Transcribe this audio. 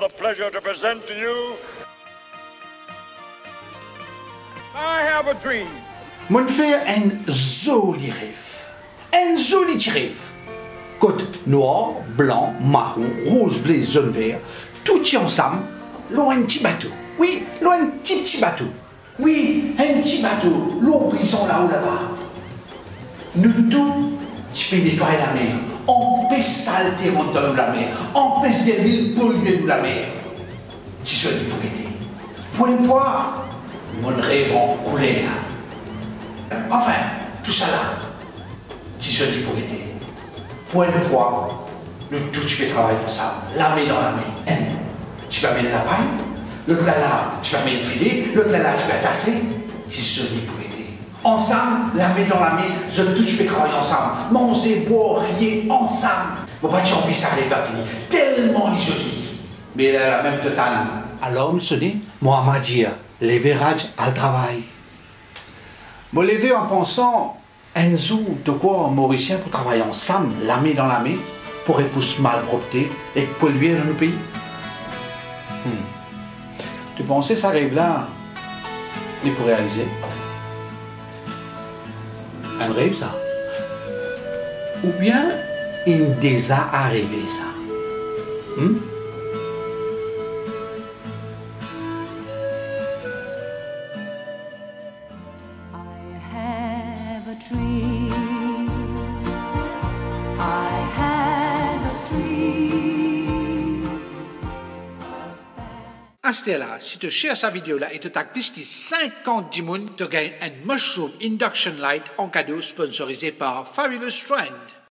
the pleasure to present to you. I have a dream. Mon fait un joli rêve. Un joli petit rêve. Côte noir, blanc, marron, rouge, bleu, jaune, vert, tout y ensemble, l'eau un petit bateau. Oui, l'eau un petit bateau. Oui, un petit bateau, l'eau brisant là-haut là-bas. Nous tous, tu fais nettoyer la mer. On peut saleter dans la mer. On peut se déviler polluer la mer. Tu sois du pauvreté. Pour une fois, mon rêve en couleur. Enfin, tout ça là, tu sois du pauvreté. Pour une fois, nous tous tu peux travailler ensemble, la main dans la main. Tu vas mettre la paille, l'autre là, tu vas mettre le filet, l'autre là, tu vas tasser. Tu sois du pauvreté. Ensemble, la main dans la main, je tous peux travailler ensemble. Manger, boire, rier ensemble. Mon pas on puisse aller pas fini. Tellement joli. Mais la même totale. Alors, monsieur dit, moi, m'a dit, les verrages à le travail. Moi, levé en pensant, un jour, de quoi Mauricien pour travailler ensemble, la main dans la main, pour épousser malpropreté et polluer dans le pays. Tu pensais ça rêve là, mais pour réaliser? Un rêve, ça. Ou bien, il déjà arrivé, ça. I have a dream. I have a dream. Astella, si tu cherches sa vidéo là et tu tapes plus que 50 dimoun, tu gagnes un Mushroom Induction Light en cadeau sponsorisé par Fabulous Friend.